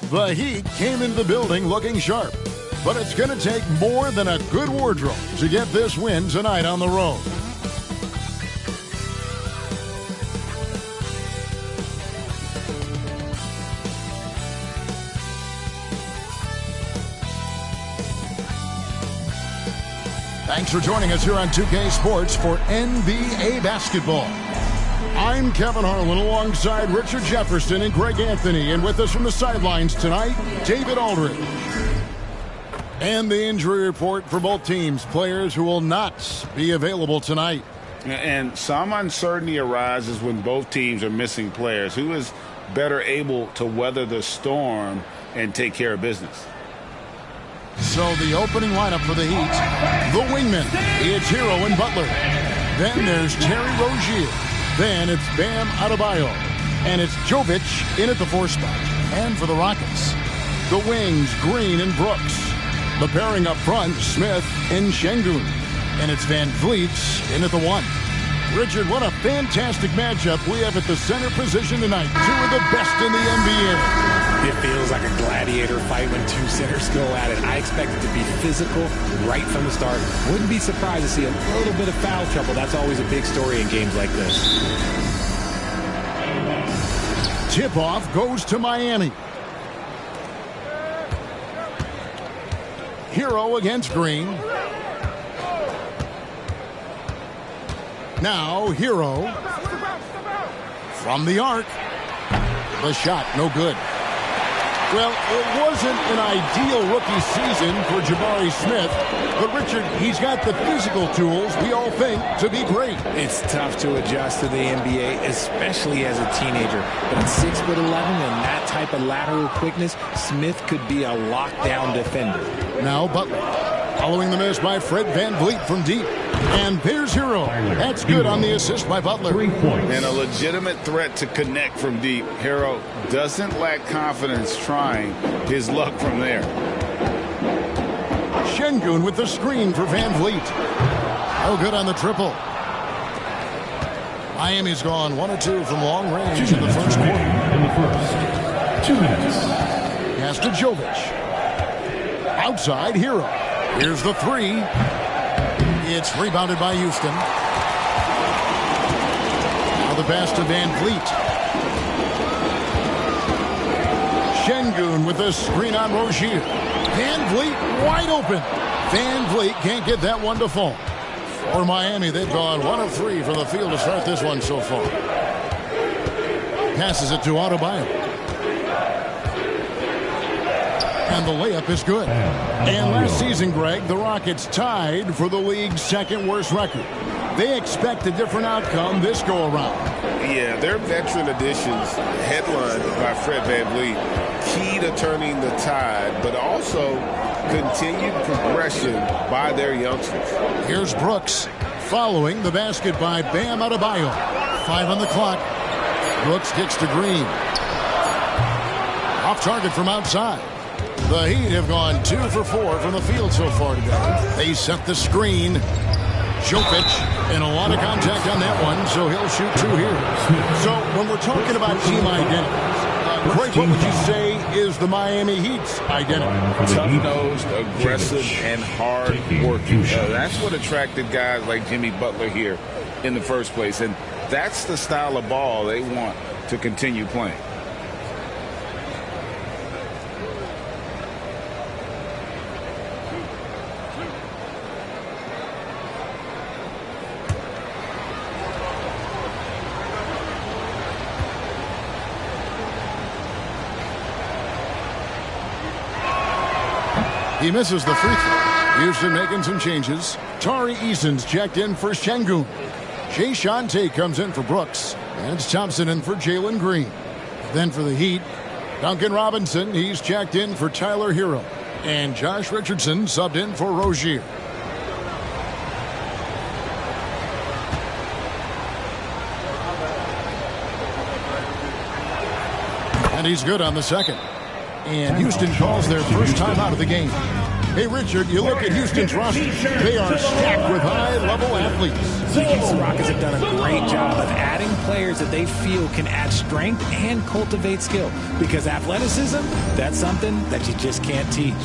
The Heat came into the building looking sharp, but it's going to take more than a good wardrobe to get this win tonight on the road. Thanks for joining us here on 2K Sports for NBA basketball. I'm Kevin Harlan alongside Richard Jefferson and Greg Anthony, and with us from the sidelines tonight, David Aldridge. And the injury report for both teams, players who will not be available tonight. And some uncertainty arises when both teams are missing players. Who is better able to weather the storm and take care of business? So the opening lineup for the Heat, the wingmen, it's Hero and Butler. Then there's Terry Rozier. Then it's Bam Adebayo. And it's Jovic in at the 4 spot. And for the Rockets, the wings, Green and Brooks. The pairing up front, Smith and Şengün. And it's Van Vliet in at the 1. Richard, what a fantastic matchup we have at the center position tonight. 2 of the best in the NBA. It feels like a gladiator fight when 2 centers go at it. I expect it to be physical right from the start. Wouldn't be surprised to see a little bit of foul trouble. That's always a big story in games like this. Tip-off goes to Miami. Hero against Green. Now Hero from the arc. The shot, no good. Well, it wasn't an ideal rookie season for Jabari Smith, but Richard, he's got the physical tools we all think to be great. It's tough to adjust to the NBA, especially as a teenager. But at 6'11" and that type of lateral quickness, Smith could be a lockdown defender. Now Butler, following the miss by Fred VanVleet from deep. And there's Hero. That's good on the assist by Butler. 3 points. And a legitimate threat to connect from deep. Hero doesn't lack confidence trying his luck from there. Şengün with the screen for VanVleet. Oh, good on the triple. Miami's gone 1 or 2 from long range in the first quarter. In the first. 2 minutes. Pass to Jovic. Outside, Hero. Here's the 3. It's rebounded by Houston. Now the pass to VanVleet. Şengün with the screen on Rozier. VanVleet wide open. VanVleet can't get that one to fall. For Miami, they've gone 1 of 3 from the field to start this one so far. Passes it to Adebayo. And the layup is good. And last season, Greg, the Rockets tied for the league's 2nd worst record. They expect a different outcome this go-around. Yeah, their veteran additions, headlined by Fred VanVleet, key to turning the tide, but also continued progression by their youngsters. Here's Brooks following the basket by Bam Adebayo. 5 on the clock. Brooks gets to Green. Off target from outside. The Heat have gone 2 for 4 from the field so far today. They set the screen. Jovic, and a lot of contact on that one, so he'll shoot 2 here. So when we're talking about team identities, Greg, what would you say is the Miami Heat's identity? Tough-nosed, aggressive, and hard-working. That's what attracted guys like Jimmy Butler here in the first place, and that's the style of ball they want to continue playing. He misses the free throw. Houston making some changes. Tari Eason's checked in for Şengün. Jay Shante comes in for Brooks. And it's Thompson in for Jalen Green. Then for the Heat, Duncan Robinson, he's checked in for Tyler Hero. And Josh Richardson subbed in for Rozier. And he's good on the second. And Houston calls their first time out of the game. Hey, Richard, you look at Houston's roster. They are stacked with high-level athletes. The Houston Rockets have done a great job of adding players that they feel can add strength and cultivate skill. Because athleticism, that's something that you just can't teach.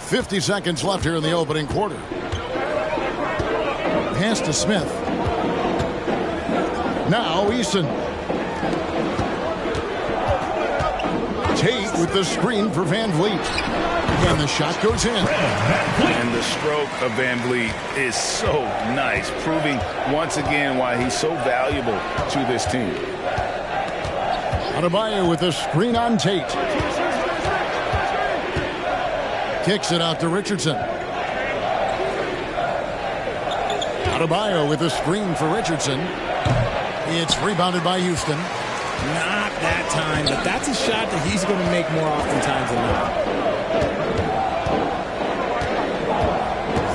.50 seconds left here in the opening quarter. Pass to Smith. Now Eason. Tate with the screen for Van Vliet. And the shot goes in. And the stroke of Van Vliet is so nice, proving once again why he's so valuable to this team. Adebayo with the screen on Tate. Kicks it out to Richardson. Adebayo with a screen for Richardson. It's rebounded by Houston. Not that time, but that's a shot that he's going to make more oftentimes than not.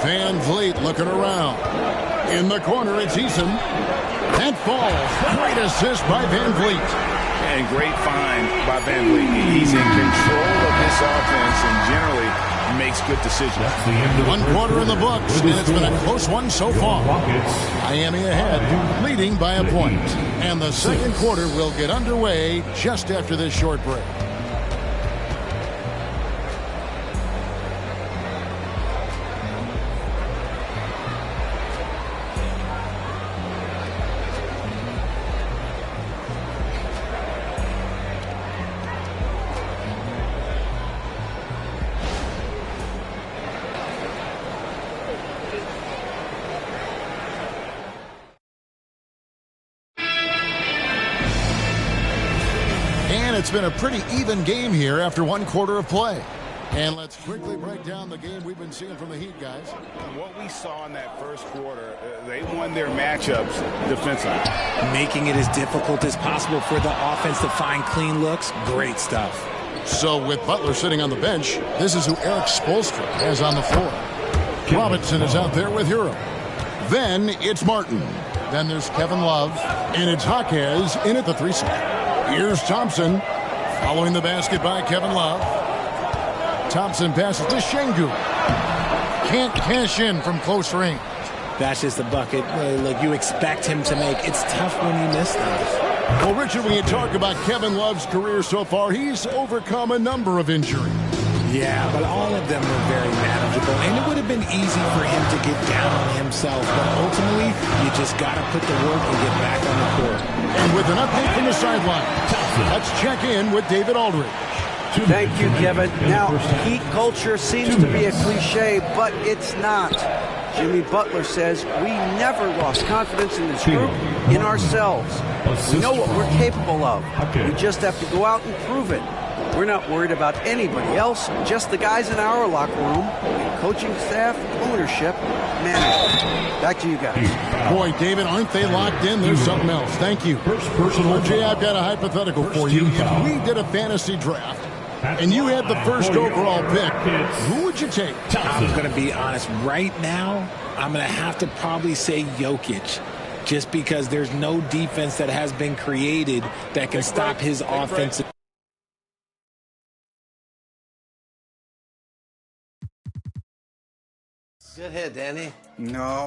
Van Vliet looking around. In the corner, it's Eason. That falls. Great assist by Van Vliet. And great find by Van Vliet. He's in control of this offense and generally makes good decisions. One quarter in the books, and it's been a close one so far. Miami ahead, leading by a point. And the second quarter will get underway just after this short break. It's been a pretty even game here after one quarter of play. And let's quickly break down the game we've been seeing from the Heat, guys. What we saw in that first quarter, they won their matchups defensively. Making it as difficult as possible for the offense to find clean looks. Great stuff. So with Butler sitting on the bench, this is who Eric Spoelstra has on the floor. Robinson is out there with Hero. Then it's Martin. Then there's Kevin Love. And it's Jaquez in at the 3 spot. Here's Thompson, following the basket by Kevin Love. Thompson passes to Şengün. Can't cash in from close range. That's just the bucket like you expect him to make. It's tough when you miss those. Well, Richard, when you talk about Kevin Love's career so far, he's overcome a number of injuries. Yeah, but all of them were very manageable, and it would have been easy for him to get down on himself, but ultimately, you just got to put the work and get back on the court. And with an update from the sideline, let's check in with David Aldridge. Thank you, Kevin. Now, Heat culture seems to be a cliche, but it's not. Jimmy Butler says, we never lost confidence in this group, in ourselves. We know what we're capable of. We just have to go out and prove it. We're not worried about anybody else, just the guys in our locker room, coaching staff, ownership, management. Back to you guys. Boy, David, aren't they locked in? There's something else. Thank you. Personal Jay, I've got a hypothetical for you. If we did a fantasy draft and you had the first overall pick, who would you take? I'm going to be honest. Right now, I'm going to have to probably say Jokic, just because there's no defense that has been created that can stop his offensive. Good hit, Danny. No.